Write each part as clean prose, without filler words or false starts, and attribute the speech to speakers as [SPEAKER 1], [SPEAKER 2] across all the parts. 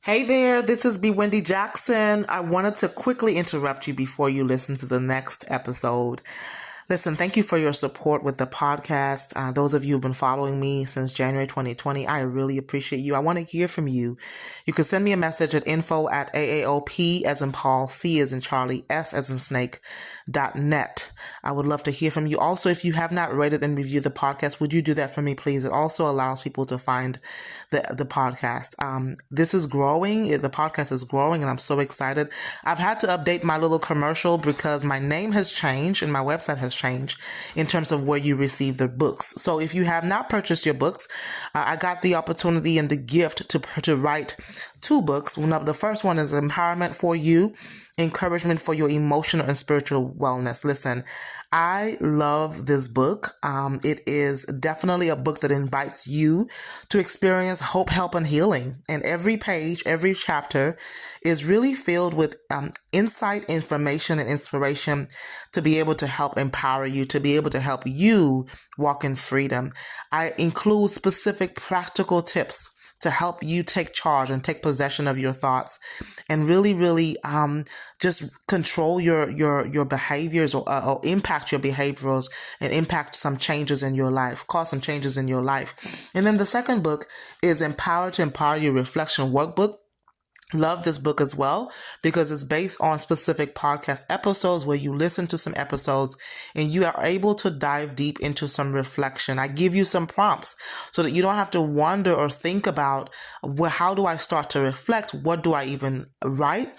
[SPEAKER 1] Hey there, this is B. Wendy Jackson. I wanted to quickly interrupt you before you listen to the next episode. Listen, thank you for your support with the podcast. Those of you who've been following me since January 2020, I really appreciate you. I want to hear from you. You can send me a message at info@AAOP as in Paul, C as in Charlie, S as in Snake.net. I would love to hear from you. Also, if you have not rated and reviewed the podcast, would you do that for me, please? It also allows people to find the podcast. This is growing. The podcast is growing, and I'm so excited. I've had to update my little commercial because my name has changed and my website has changed in terms of where you receive the books. So if you have not purchased your books, I got the opportunity and the gift to write two books. The first one is Empowerment for You, Encouragement for Your Emotional and Spiritual Wellness. Listen, I love this book. It is definitely a book that invites you to experience hope, help, and healing. And every page, every chapter is really filled with insight, information, and inspiration to be able to help empower you, to be able to help you walk in freedom. I include specific practical tips to help you take charge and take possession of your thoughts and really just control your behaviors or impact your behaviors and impact some changes in your life, cause some changes in your life. And then the second book is Empower to Empower Your Reflection Workbook. Love this book as well because it's based on specific podcast episodes where you listen to some episodes and you are able to dive deep into some reflection. I give you some prompts so that you don't have to wonder or think about, well, how do I start to reflect? What do I even write?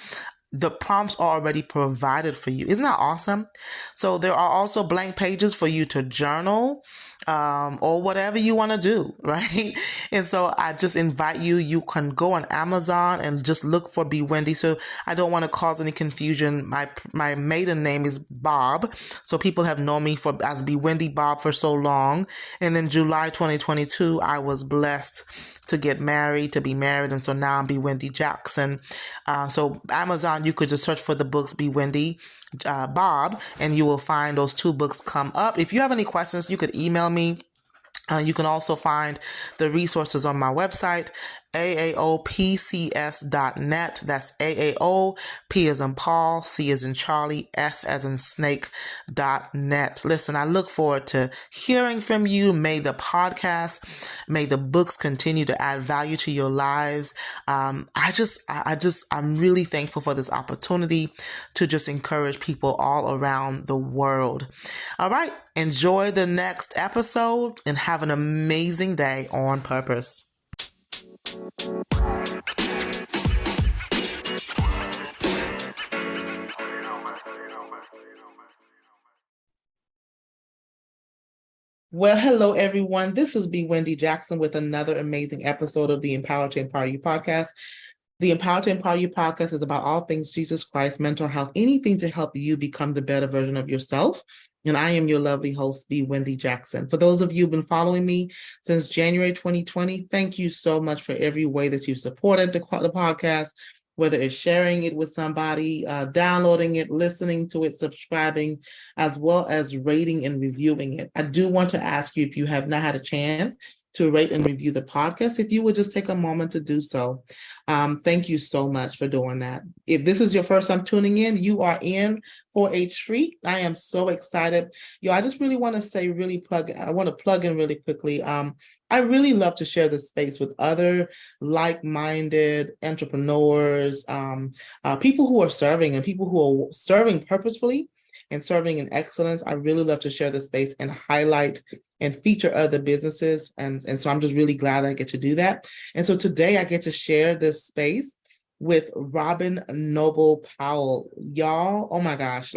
[SPEAKER 1] The prompts are already provided for you. Isn't that awesome? So there are also blank pages for you to journal or whatever you want to do, right? And so I just invite you. You can go on Amazon and just look for B. Wendy. So I don't want to cause any confusion. My maiden name is Bob. So people have known me as B. Wendy Bob for so long. And then July 2022, I was blessed to be married. And so now I'm B. Wendy Jackson. So Amazon, you could just search for the books B. Wendy Bob, and you will find those two books come up. If you have any questions, you could email me. You can also find the resources on my website, AAOPCS.net. That's AAO, P as in Paul, C as in Charlie, S as in Snake.net. Listen, I look forward to hearing from you. May the the books continue to add value to your lives. I'm really thankful for this opportunity to just encourage people all around the world. All right. Enjoy the next episode and have an amazing day on purpose. Well, hello, everyone. This is B. Wendy Jackson with another amazing episode of the Empower to Empower You podcast. The Empower to Empower You podcast is about all things Jesus Christ, mental health, anything to help you become the better version of yourself. And I am your lovely host, B. Wendy Jackson. For those of you who've been following me since January 2020, thank you so much for every way that you've supported the podcast, whether it's sharing it with somebody, downloading it, listening to it, subscribing, as well as rating and reviewing it. I do want to ask you, if you have not had a chance to rate and review the podcast, if you would just take a moment to do so. Thank you so much for doing that. If this is your first time tuning in, you are in for a treat. I am so excited. I just really want to say, I want to plug in really quickly. I really love to share this space with other like-minded entrepreneurs, people who are serving and people who are serving purposefully and serving in excellence. I really love to share the space and highlight and feature other businesses. And so I'm just really glad I get to do that. And so today I get to share this space with Robyn Noble Powell. Y'all, oh my gosh,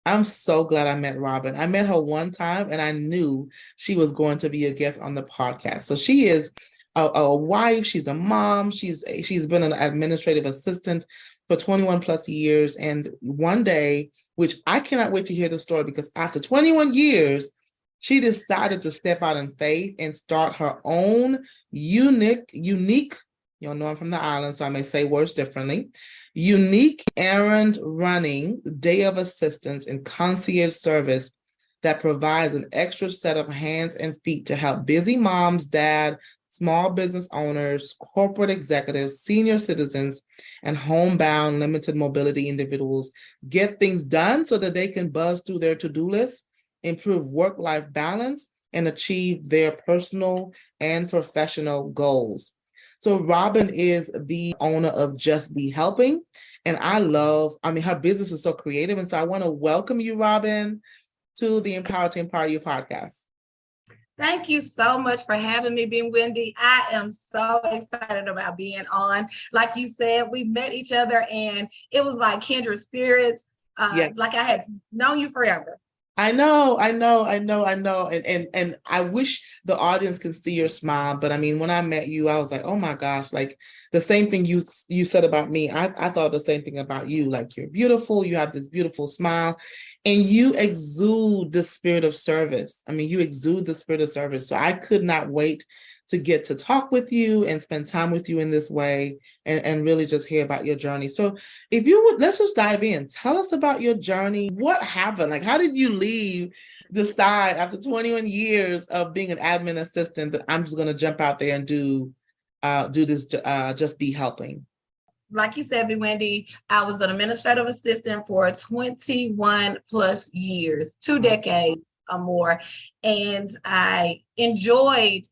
[SPEAKER 1] I'm so glad I met Robyn. I met her one time and I knew she was going to be a guest on the podcast. So she is a wife, she's a mom, she's been an administrative assistant for 21 plus years. And one day, which I cannot wait to hear the story, because after 21 years, she decided to step out in faith and start her own unique, you'll know I'm from the island, so I may say words differently, unique errand running day of assistance and concierge service that provides an extra set of hands and feet to help busy moms, dad, small business owners, corporate executives, senior citizens, and homebound limited mobility individuals get things done so that they can buzz through their to-do list, improve work-life balance, and achieve their personal and professional goals. So Robyn is the owner of Just Be Helping. And her business is so creative. And so I want to welcome you, Robyn, to the Empower to Empower You podcast.
[SPEAKER 2] Thank you so much for having me, being Wendy. I am so excited about being on. Like you said, we met each other and it was like kindred spirits. Yes. Like I had known you forever.
[SPEAKER 1] I know. And I wish the audience can see your smile. But I mean, when I met you, I was like, oh my gosh, like the same thing you said about me. I thought the same thing about you. Like, you're beautiful. You have this beautiful smile. And you exude the spirit of service. I mean, you exude the spirit of service. So I could not wait to get to talk with you and spend time with you in this way and really just hear about your journey. So if you would, let's just dive in. Tell us about your journey. What happened? Like, how did you leave decide after 21 years of being an admin assistant that I'm just going to jump out there and do this, Just Be Helping?
[SPEAKER 2] Like you said, Wendy, I was an administrative assistant for 21 plus years, 2 decades or more. And I enjoyed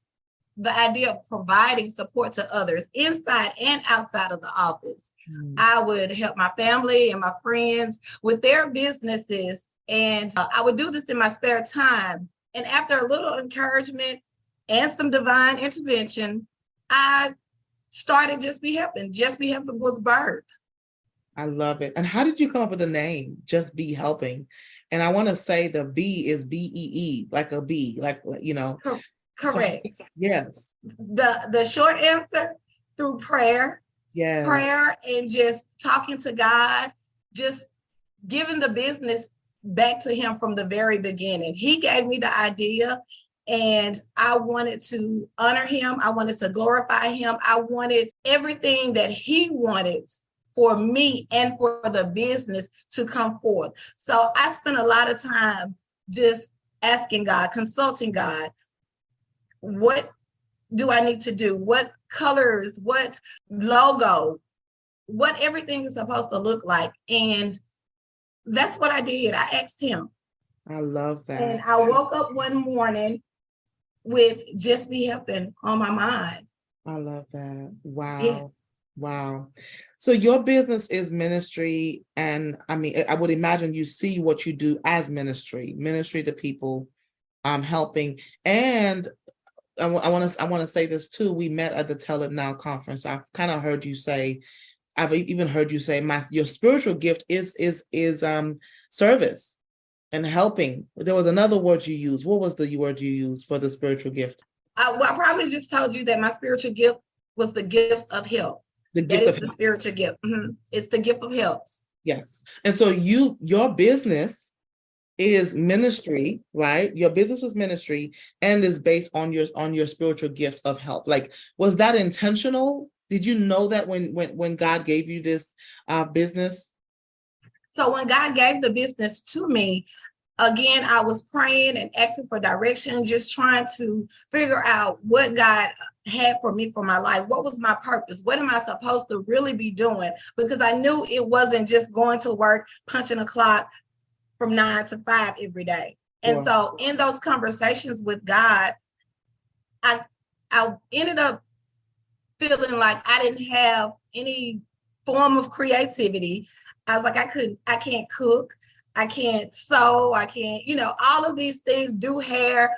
[SPEAKER 2] the idea of providing support to others inside and outside of the office. I would help my family and my friends with their businesses. And I would do this in my spare time. And after a little encouragement and some divine intervention, I started Just Be Helping. Just Be Helping was birthed.
[SPEAKER 1] I love it. And how did you come up with the name, Just Be Helping? And I want to say the B is BEE, like a bee, like, you know.
[SPEAKER 2] Correct.
[SPEAKER 1] So, yes.
[SPEAKER 2] The short answer, through prayer. Yeah. Prayer and just talking to God, just giving the business back to him from the very beginning. He gave me the idea. And I wanted to honor him. I wanted to glorify him. I wanted everything that he wanted for me and for the business to come forth. So I spent a lot of time just asking God, consulting God, what do I need to do? What colors, what logo, what everything is supposed to look like. And that's what I did. I asked him.
[SPEAKER 1] I love that.
[SPEAKER 2] And I woke up one morning with Just Be Helping on my mind.
[SPEAKER 1] I love that. Wow. Yeah. Wow. So your business is ministry. And I mean, I would imagine you see what you do as ministry to people, helping. And I want to say this too. We met at the Tell It Now conference. I've kind of heard you say, I've even heard you say your spiritual gift is service and helping. There was another word you used. What was the word you used for the spiritual gift?
[SPEAKER 2] I probably just told you that my spiritual gift was the gift of help. The gift of the spiritual gift. Mm-hmm. It's the gift of helps.
[SPEAKER 1] Yes. And so your business is ministry, right? Your business is ministry and is based on your spiritual gifts of help. Like, was that intentional? Did you know that when God gave you this business?
[SPEAKER 2] So when God gave the business to me, again, I was praying and asking for direction, just trying to figure out what God had for me for my life. What was my purpose? What am I supposed to really be doing? Because I knew it wasn't just going to work, punching a clock from 9 to 5 every day. And so in those conversations with God, I ended up feeling like I didn't have any form of creativity. I was like, I can't cook, I can't sew, I can't, all of these things, do hair,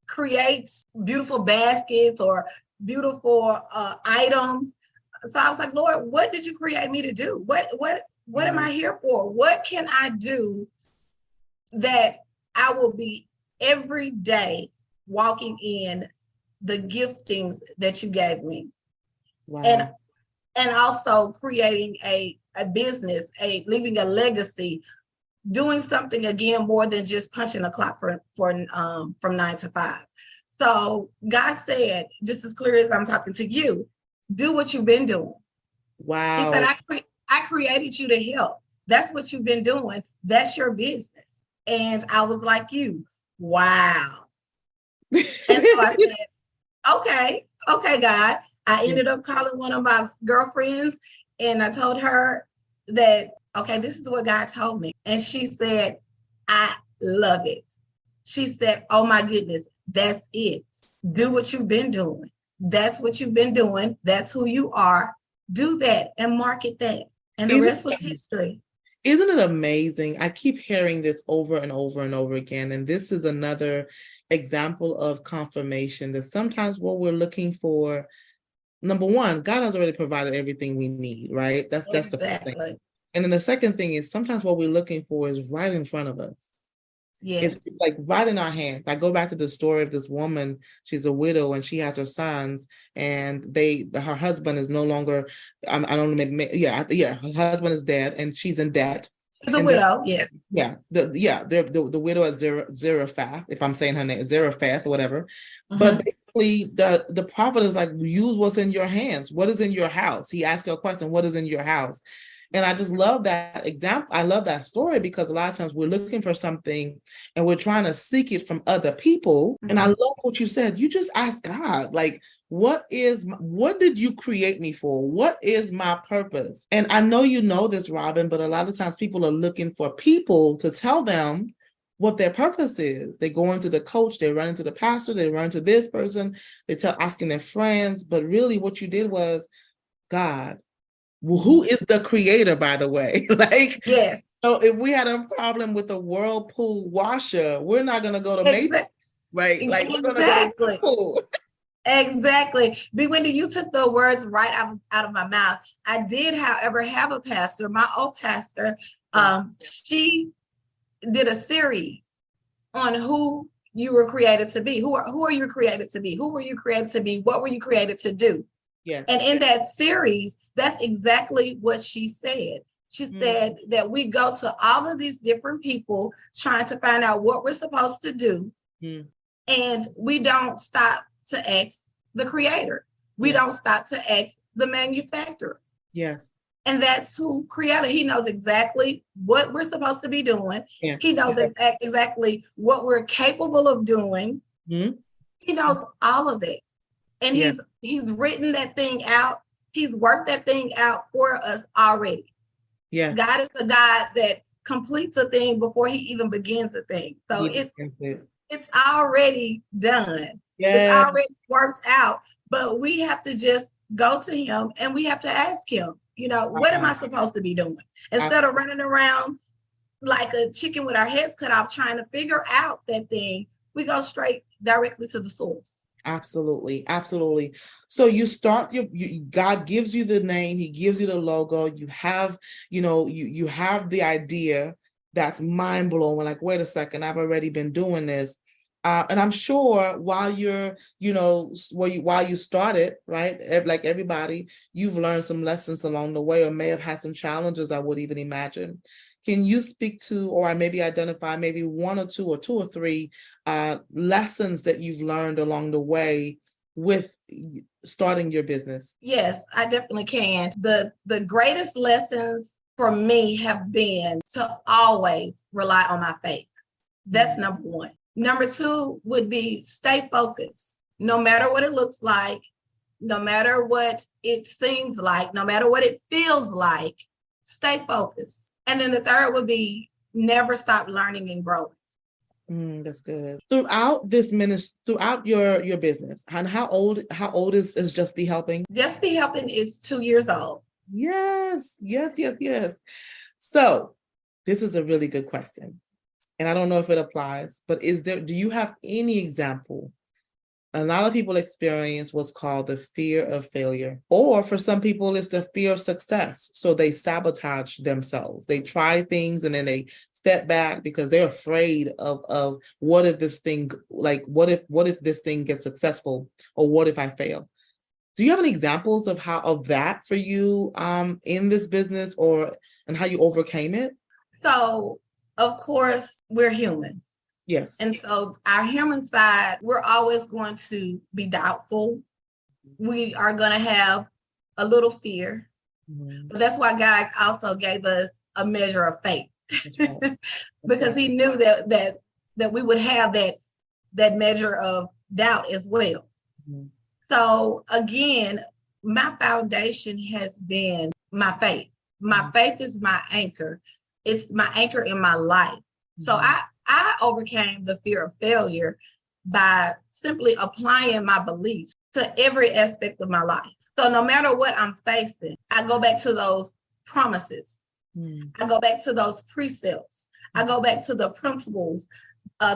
[SPEAKER 2] create beautiful baskets or beautiful items. So I was like, Lord, what did you create me to do? What am I here for? What can I do that I will be every day walking in the giftings that you gave me? Wow. And also creating a business, leaving a legacy, doing something again more than just punching a clock from 9 to 5. So God said, just as clear as I'm talking to you, do what you've been doing.
[SPEAKER 1] Wow.
[SPEAKER 2] He said, I created you to help. That's what you've been doing. That's your business. And I was like you, wow. And so I said, okay. okay, God. I ended up calling one of my girlfriends and I told her that, okay, this is what God told me. And she said, I love it. She said, oh my goodness, that's it. Do what you've been doing. That's what you've been doing. That's who you are. Do that and market that. And the rest was history.
[SPEAKER 1] Isn't it amazing? I keep hearing this over and over and over again. And this is another example of confirmation that sometimes what we're looking for, number one, God has already provided everything we need, right? That's the first thing. And then the second thing is sometimes what we're looking for is right in front of us.
[SPEAKER 2] Yes.
[SPEAKER 1] It's like right in our hands. I go back to the story of this woman. She's a widow and she has her sons, and her husband is no longer. I don't know. Her husband is dead, and she's in debt.
[SPEAKER 2] She's a widow. Yes.
[SPEAKER 1] Yeah. The widow is Zarephath. If I'm saying her name, Zarephath, or whatever. Mm-hmm. But basically, the prophet is like, use what's in your hands. What is in your house? He asked her a question. What is in your house? And I just love that example. I love that story because a lot of times we're looking for something and we're trying to seek it from other people. Mm-hmm. And I love what you said. You just ask God, like, what did you create me for? What is my purpose? And I know you know this, Robyn, but a lot of times people are looking for people to tell them what their purpose is. They go into the coach, they run into the pastor, they run to this person, asking their friends. But really what you did was, God, who is the creator, by the way? Like,
[SPEAKER 2] yes.
[SPEAKER 1] So if we had a problem with a Whirlpool washer, we're not going to go to Macy's, right? Like, we're going to go to Whirlpool.
[SPEAKER 2] Exactly. B. Wendy, you took the words right out of my mouth. I did, however, have a pastor, my old pastor. She did a series on who you were created to be. Who are you created to be? Who were you created to be? What were you created to do?
[SPEAKER 1] Yeah.
[SPEAKER 2] And in that series, that's exactly what she said. She said that we go to all of these different people trying to find out what we're supposed to do. And we don't stop to ask the creator. We don't stop to ask the manufacturer.
[SPEAKER 1] Yes.
[SPEAKER 2] And that's who created. He knows exactly what we're supposed to be doing. Yeah. He knows exactly what we're capable of doing. He knows all of it. And he's written that thing out. He's worked that thing out for us already.
[SPEAKER 1] Yeah.
[SPEAKER 2] God is the God that completes a thing before he even begins a thing. So it's already done. It's already worked out. But we have to just go to him and we have to ask him, what am I supposed to be doing? Instead of running around like a chicken with our heads cut off trying to figure out that thing, we go straight directly to the source.
[SPEAKER 1] Absolutely. Absolutely. So you start God gives you the name, he gives you the logo, you have, you have the idea that's mind blowing. Like, wait a second, I've already been doing this. And I'm sure while you started, right, like everybody, you've learned some lessons along the way, or may have had some challenges, I would even imagine. Can you speak to, or maybe identify maybe one or two or three lessons that you've learned along the way with starting your business?
[SPEAKER 2] Yes, I definitely can. The greatest lessons for me have been to always rely on my faith. That's number one. Number two would be stay focused. No matter what it looks like, no matter what it seems like, no matter what it feels like, stay focused. And then the third would be never stop learning and growing.
[SPEAKER 1] That's good. Throughout this throughout your business, and how old is Just Be Helping?
[SPEAKER 2] Just Be Helping is 2 years old.
[SPEAKER 1] Yes. So this is a really good question. And I don't know if it applies, but do you have any example? A lot of people experience what's called the fear of failure, or for some people, it's the fear of success. So they sabotage themselves. They try things and then they step back because they're afraid of what if this thing, like, what if this thing gets successful, or what if I fail? Do you have any examples of that for you in this business, and how you overcame it?
[SPEAKER 2] So, of course, we're human.
[SPEAKER 1] Yes.
[SPEAKER 2] And so our human side, we're always going to be doubtful. We are going to have a little fear. But that's why God also gave us a measure of faith. Right. Because he knew that we would have that measure of doubt as well. So again, my foundation has been my faith. My faith is my anchor. It's my anchor in my life. So I overcame the fear of failure by simply applying my beliefs to every aspect of my life. So no matter what I'm facing, I go back to those promises. I go back to those precepts. I go back to the principles,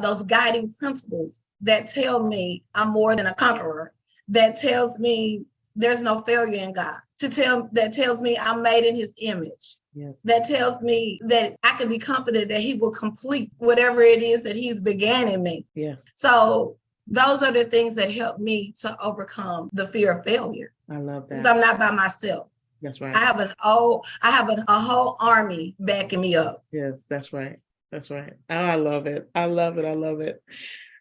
[SPEAKER 2] those guiding principles that tell me I'm more than a conqueror, that tells me there's no failure in God, that tells me I'm made in his image. Yes. That tells me that I can be confident that he will complete whatever it is that he's began in me. Yes. So those are the things that help me to overcome the fear of failure.
[SPEAKER 1] I love that.
[SPEAKER 2] Because I'm not by myself.
[SPEAKER 1] That's right.
[SPEAKER 2] I have a whole army backing me up.
[SPEAKER 1] Yes, that's right. That's right. Oh, I love it. I love it. I love it.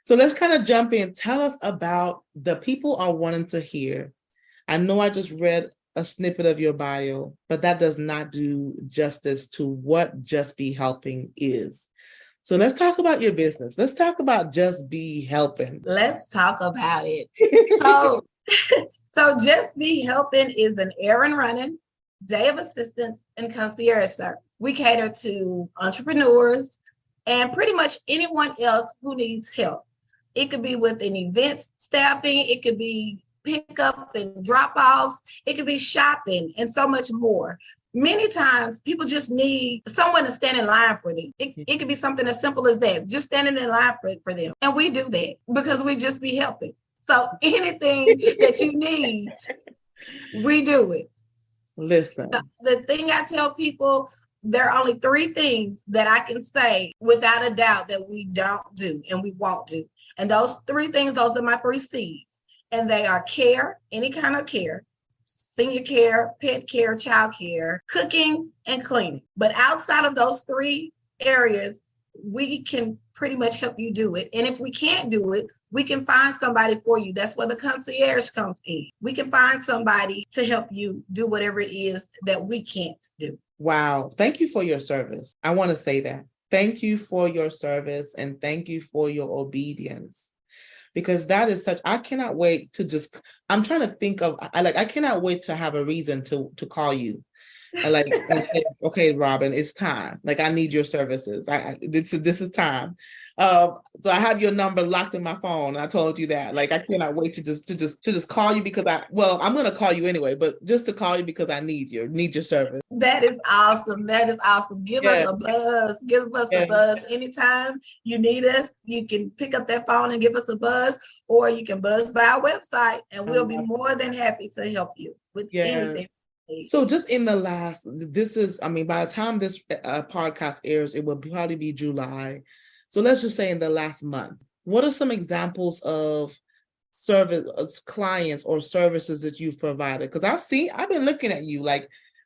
[SPEAKER 1] So let's kind of jump in. Tell us about the people are wanting to hear. I know I just read a snippet of your bio, but that does not do justice to what Just Be Helping is. So let's talk about your business. Let's talk about Just Be Helping.
[SPEAKER 2] Let's talk about it. So Just Be Helping is an errand running, day of assistance, and concierge service. We cater to entrepreneurs and pretty much anyone else who needs help. It could be with an event staffing, it could be pickup and drop-offs, it could be shopping, and so much more. Many times people just need someone to stand in line for them. It could be something as simple as that, just standing in line for them. And we do that because we just be helping. So anything that you need, we do it.
[SPEAKER 1] Listen.
[SPEAKER 2] The thing I tell people, there are only 3 things that I can say without a doubt that we don't do and we won't do. And those 3 things, those are my 3 C's. And they are care, any kind of care, senior care, pet care, child care, cooking, and cleaning. But outside of those 3 areas, we can pretty much help you do it. And if we can't do it, we can find somebody for you. That's where the concierge comes in. We can find somebody to help you do whatever it is that we can't do.
[SPEAKER 1] Wow. Thank you for your service. I want to say that. Thank you for your service and thank you for your obedience. Because that is I cannot wait to I'm trying to think of, I cannot wait to have a reason to call you. And say, okay, Robyn, it's time. I need your services. This is time. So I have your number locked in my phone. I told you that. I cannot wait to just call you because I'm going to call you anyway, but just to call you because I need your service.
[SPEAKER 2] That is awesome. That is awesome. Give us a buzz. Give us a buzz. Anytime you need us, you can pick up that phone and give us a buzz, or you can buzz by our website and we'll be more than happy to help you with anything.
[SPEAKER 1] So just in the last, by the time this podcast airs, it will probably be July. So let's just say in the last month, what are some examples of clients or services that you've provided? Because I've been looking at you,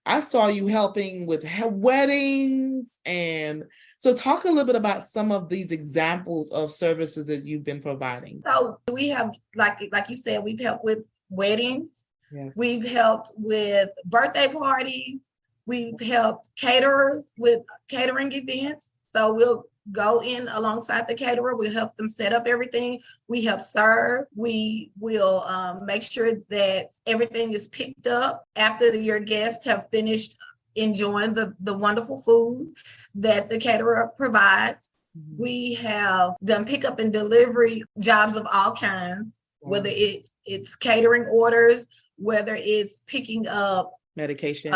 [SPEAKER 1] I saw you helping with weddings. And so talk a little bit about some of these examples of services that you've been providing.
[SPEAKER 2] So we have, like you said, we've helped with weddings. Yes. We've helped with birthday parties. We've helped caterers with catering events. So we'll go in alongside the caterer. We'll help them set up everything. We help serve. We will make sure that everything is picked up after your guests have finished enjoying the wonderful food that the caterer provides. Mm-hmm. We have done pickup and delivery jobs of all kinds, whether it's catering orders, whether it's picking up
[SPEAKER 1] medication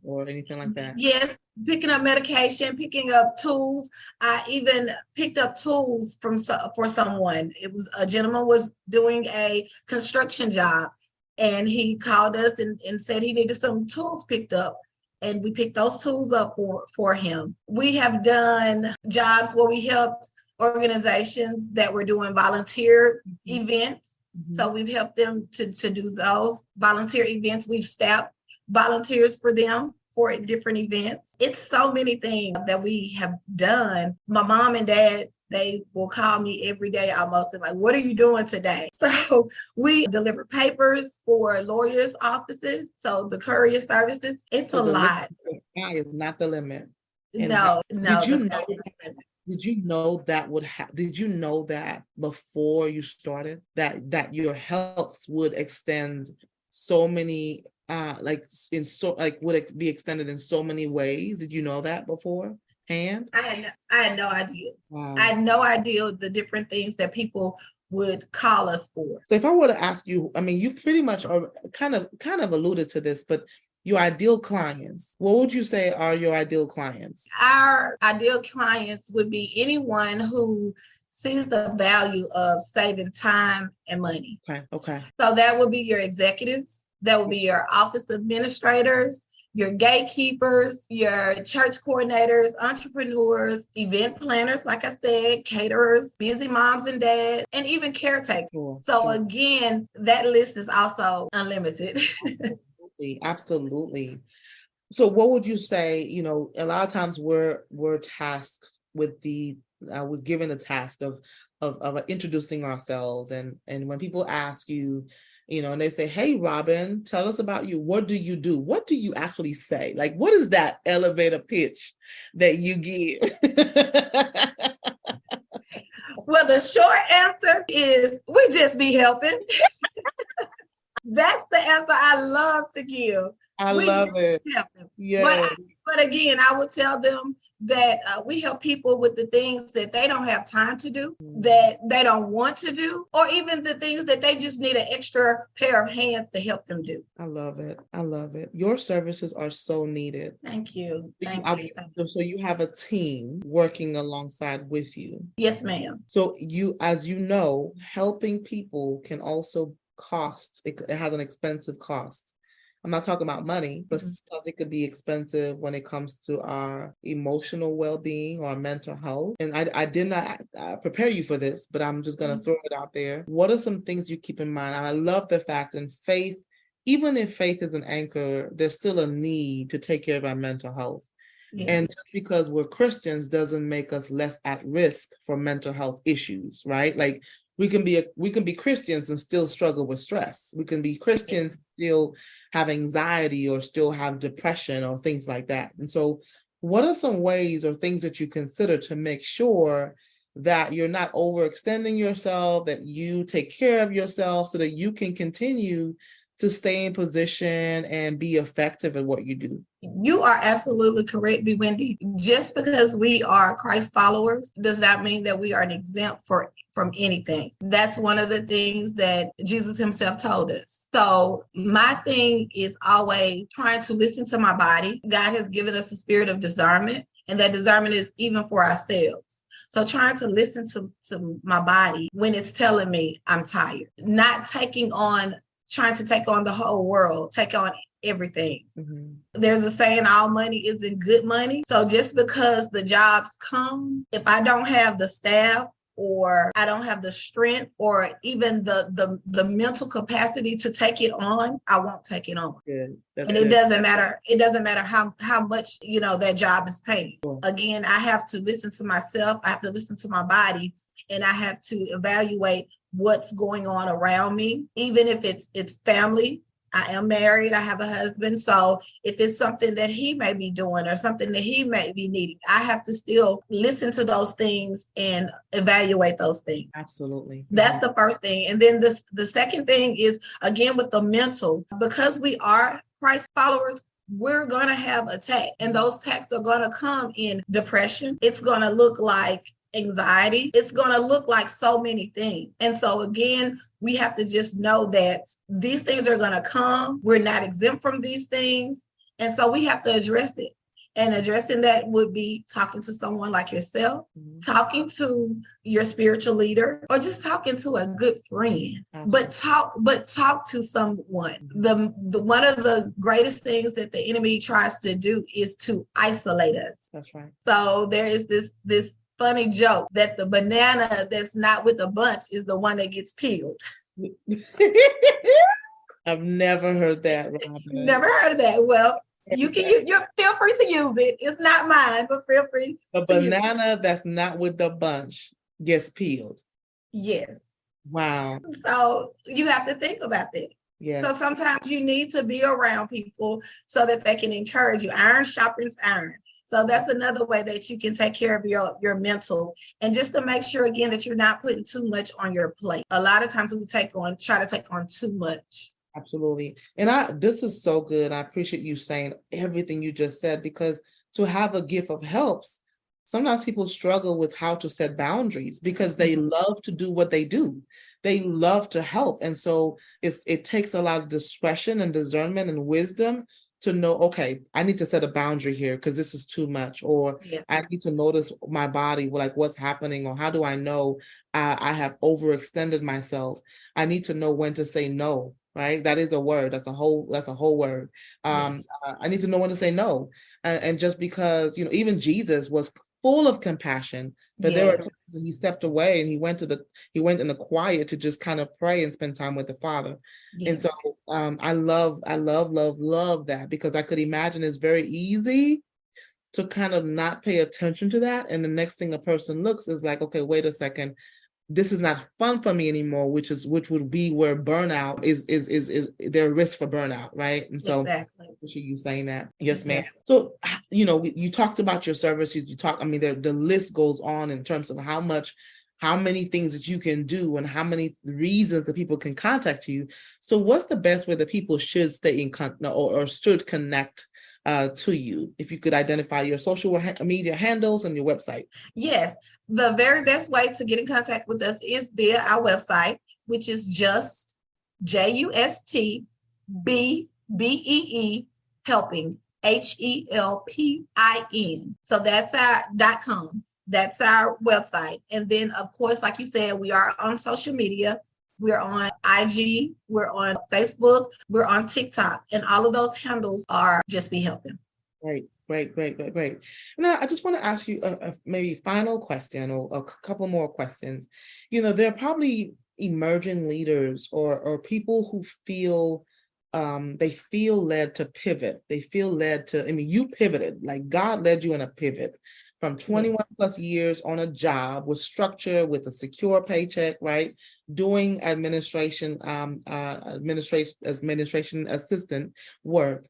[SPEAKER 1] or anything like that.
[SPEAKER 2] Yes, picking up medication, picking up tools. I even picked up tools for someone. It was a gentleman was doing a construction job, and he called us and said he needed some tools picked up, and we picked those tools up for him. We have done jobs where we helped organizations that were doing volunteer events. Mm-hmm. So we've helped them to do those volunteer events. We've staffed volunteers for them for different events. It's so many things that we have done. My mom and dad, they will call me every day almost and what are you doing today? So we deliver papers for lawyers' offices. So the courier services, it's a lot.
[SPEAKER 1] Sky is not the limit.
[SPEAKER 2] No.
[SPEAKER 1] Did you know that did you know that before you started that your helps would extend so many like in so like would be extended in so many ways? Did you know that beforehand?
[SPEAKER 2] I had no idea. I
[SPEAKER 1] Wow.
[SPEAKER 2] had no idea the different things that people would call us for.
[SPEAKER 1] So if I were to ask you, I mean, you've pretty much kind of alluded to this, but your ideal clients, what would you say are your ideal clients?
[SPEAKER 2] Our ideal clients would be anyone who sees the value of saving time and money.
[SPEAKER 1] Okay, okay.
[SPEAKER 2] So that would be your executives, that would be your office administrators, your gatekeepers, your church coordinators, entrepreneurs, event planners, like I said, caterers, busy moms and dads, and even caretakers. So again, that list is also unlimited.
[SPEAKER 1] Absolutely, absolutely. So what would you say, a lot of times we're tasked with we're given a task of introducing ourselves, and when people ask you, and they say, "Hey, Robyn, tell us about you. What do you do?" What do you actually say? Like, what is that elevator pitch that you give?
[SPEAKER 2] Well, the short answer is we just be helping. That's the answer I love to give.
[SPEAKER 1] I love it.
[SPEAKER 2] Yeah. But again, I would tell them that we help people with the things that they don't have time to do, that they don't want to do, or even the things that they just need an extra pair of hands to help them do.
[SPEAKER 1] I love it. I love it. Your services are so needed.
[SPEAKER 2] Thank you. Thank you.
[SPEAKER 1] So you have a team working alongside with you.
[SPEAKER 2] Yes, ma'am.
[SPEAKER 1] So as you know, helping people can also cost. It has an expensive cost. I'm not talking about money, but because it could be expensive when it comes to our emotional well-being or mental health. And I did not prepare you for this, but I'm just going to throw it out there. What are some things you keep in mind? And I love the fact in faith, even if faith is an anchor, there's still a need to take care of our mental health. Yes. And just because we're Christians doesn't make us less at risk for mental health issues, right? Like we can be Christians and still struggle with stress. We can be Christians, still have anxiety or still have depression or things like that. And so what are some ways or things that you consider to make sure that you're not overextending yourself, that you take care of yourself so that you can continue to stay in position and be effective at what you do?
[SPEAKER 2] You are absolutely correct, B. Wendy. Just because we are Christ followers does not mean that we are exempt from anything. That's one of the things that Jesus himself told us. So my thing is always trying to listen to my body. God has given us a spirit of discernment, and that discernment is even for ourselves. So trying to listen to my body when it's telling me I'm tired, not trying to take on the whole world, take on everything. Mm-hmm. There's a saying, all money isn't good money. So just because the jobs come, if I don't have the staff or I don't have the strength or even the mental capacity to take it on, I won't take it on.
[SPEAKER 1] Good.
[SPEAKER 2] It doesn't matter. It doesn't matter how much, that job is paying. Sure. Again, I have to listen to myself. I have to listen to my body, and I have to evaluate what's going on around me, even if it's family. I am married. I have a husband. So if it's something that he may be doing or something that he may be needing, I have to still listen to those things and evaluate those things.
[SPEAKER 1] Absolutely.
[SPEAKER 2] That's the first thing. And then the second thing is, again, with the mental, because we are Christ followers, we're going to have attacks, and those attacks are going to come in depression. It's going to look like anxiety. It's going to look like so many things. And so again, we have to just know that these things are going to come. We're not exempt from these things. And so we have to address it. And addressing that would be talking to someone like yourself, talking to your spiritual leader, or just talking to a good friend. But talk to someone. The one of the greatest things that the enemy tries to do is to isolate us.
[SPEAKER 1] That's right.
[SPEAKER 2] So there is this funny joke that the banana that's not with a bunch is the one that gets peeled.
[SPEAKER 1] I've never heard that, Robyn.
[SPEAKER 2] Never heard of that. Well, you feel free to use it. It's not mine, but feel free.
[SPEAKER 1] The banana that's not with the bunch gets peeled.
[SPEAKER 2] Yes.
[SPEAKER 1] Wow.
[SPEAKER 2] So you have to think about that.
[SPEAKER 1] Yes.
[SPEAKER 2] So sometimes you need to be around people so that they can encourage you. Iron sharpens iron. So that's another way that you can take care of your mental, and just to make sure again that you're not putting too much on your plate. A lot of times we try to take on too much.
[SPEAKER 1] Absolutely. And this is so good. I appreciate you saying everything you just said, because to have a gift of helps, sometimes people struggle with how to set boundaries because they love to do what they do. They love to help. And so it takes a lot of discretion and discernment and wisdom to know, okay, I need to set a boundary here because this is too much, or I need to notice my body, like what's happening, or how do I know I have overextended myself? I need to know when to say no, right? That is a word. That's a whole word. I need to know when to say no. And just because, even Jesus was full of compassion, but there were times when he stepped away and he went in the quiet to just kind of pray and spend time with the Father. And so I love that, because I could imagine it's very easy to kind of not pay attention to that. And the next thing a person looks is like, okay, wait a second, this is not fun for me anymore, which would be where burnout is there a risk for burnout, right? And so appreciate you saying that. Yes, ma'am. So, you talked about your services, the list goes on in terms of how many things that you can do and how many reasons that people can contact you. So what's the best way that people should stay in contact or should connect to you? If you could identify your social media handles and your website.
[SPEAKER 2] Yes, the very best way to get in contact with us is via our website, which is just JUSTBEE Helpin, HELPIN. So that's our .com. That's our website. And then, of course, like you said, we are on social media. We're on IG, we're on Facebook, we're on TikTok, and all of those handles are Just Be Helpin.
[SPEAKER 1] Great. Now, I just want to ask you a maybe final question, or a couple more questions. There are probably emerging leaders or people who feel they feel led to pivot. They feel led to, you pivoted, like God led you in a pivot from 21 plus years on a job with structure, with a secure paycheck, right? Doing administration assistant work.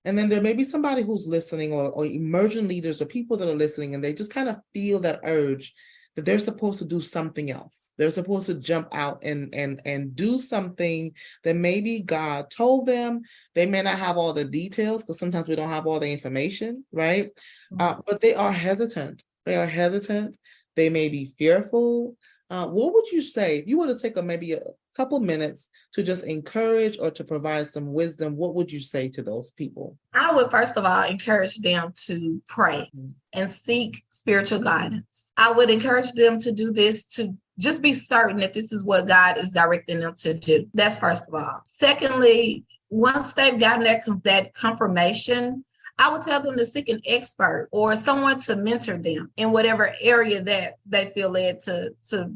[SPEAKER 1] And then there may be somebody who's listening, or emerging leaders or people that are listening, and they just kind of feel that urge that they're supposed to do something else. They're supposed to jump out and do something that maybe God told them. They may not have all the details, because sometimes we don't have all the information, right? But they are hesitant. They may be fearful. What would you say if you were to take maybe a couple minutes to just encourage or to provide some wisdom? What would you say to those people?
[SPEAKER 2] I would first of all encourage them to pray and seek spiritual guidance. I would encourage them to do this, to just be certain that this is what God is directing them to do. That's first of all. Secondly, once they've gotten that confirmation, I would tell them to seek an expert or someone to mentor them in whatever area that they feel led to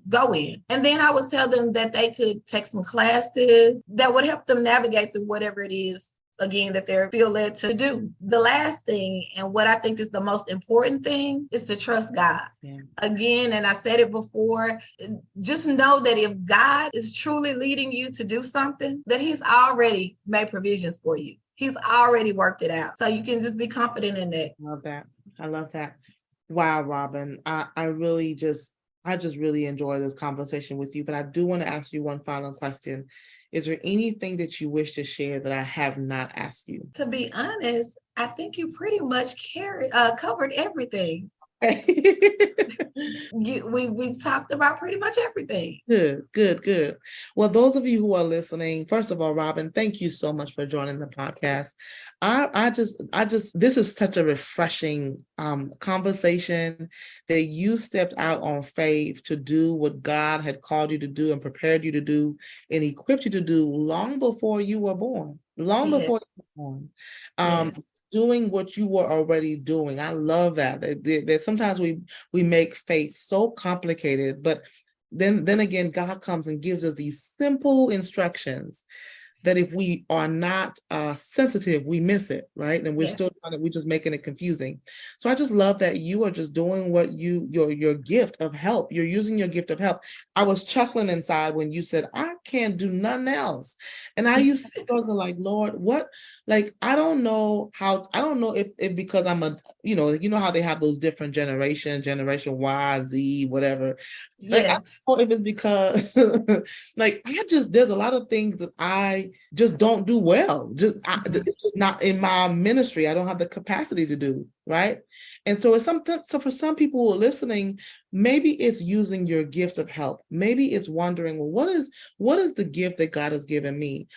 [SPEAKER 2] go in. And then I would tell them that they could take some classes that would help them navigate through whatever it is, again, that they feel led to do. The last thing, and what I think is the most important thing, is to trust God. Again, and I said it before, just know that if God is truly leading you to do something, that He's already made provisions for you. He's already worked it out. So you can just be confident in that.
[SPEAKER 1] I love that. Wow, Robyn. I just really enjoy this conversation with you, but I do want to ask you one final question. Is there anything that you wish to share that I have not asked you?
[SPEAKER 2] To be honest, I think you pretty much covered everything. We've talked about pretty much everything.
[SPEAKER 1] Good. Well, those of you who are listening, first of all, Robyn, thank you so much for joining the podcast. This is such a refreshing conversation that you stepped out on faith to do what God had called you to do and prepared you to do and equipped you to do long before you were born. Doing what you were already doing. I love that sometimes we make faith so complicated, but then again, God comes and gives us these simple instructions that if we are not sensitive, we miss it, right? And we're
[SPEAKER 2] Yeah.
[SPEAKER 1] still we're just making it confusing. So I just love that you are just doing what your gift of help. You're using your gift of help. I was chuckling inside when you said, I can't do nothing else. And I used to struggle like, Lord, what? Like, I don't know if because I'm you know how they have those different generation Y, Z, whatever. Like, I
[SPEAKER 2] Yes.
[SPEAKER 1] don't know if it's because like there's a lot of things that I just don't do well.
[SPEAKER 2] Mhm.
[SPEAKER 1] It's just not in my ministry. I don't have the capacity to do, right? And so it's something, so for some people who are listening, maybe it's using your gifts of help. Maybe it's wondering, well, what is the gift that God has given me?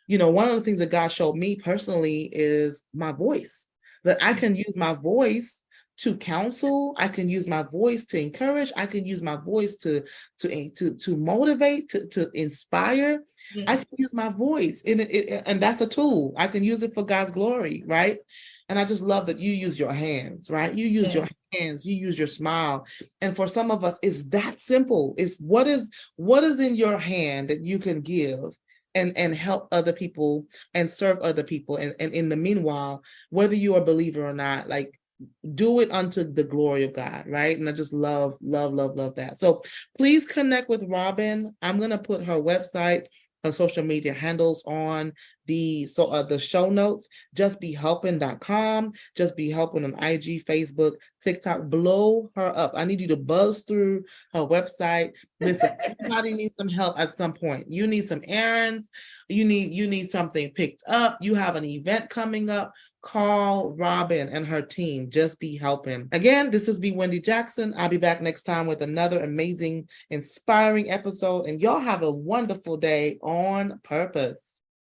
[SPEAKER 1] You know, one of the things that God showed me personally is my voice, that I can use my voice to counsel. I can use my voice to encourage. I can use my voice to motivate, to inspire. I
[SPEAKER 2] Yeah.
[SPEAKER 1] can use my voice, and that's a tool. I can use it for God's glory, right? And I just love that you use your hands, right? You use
[SPEAKER 2] Yeah.
[SPEAKER 1] your hands, you use your smile. And for some of us, it's that simple. It's what is in your hand that you can give and help other people and serve other people. And in the meanwhile, whether you're a believer or not, like, do it unto the glory of God, right? And I just love that. So please connect with Robyn. I'm gonna put her website, her social media handles on the show notes. Justbehelpin.com, just be helping on IG, Facebook, TikTok. Blow her up. I need you to buzz through her website. Listen, everybody needs some help at some point. You need some errands, you need something picked up, you have an event coming up. Call Robyn and her team. Just be helping. Again, this is Wendy Jackson. I'll be back next time with another amazing, inspiring episode. And y'all have a wonderful day on purpose.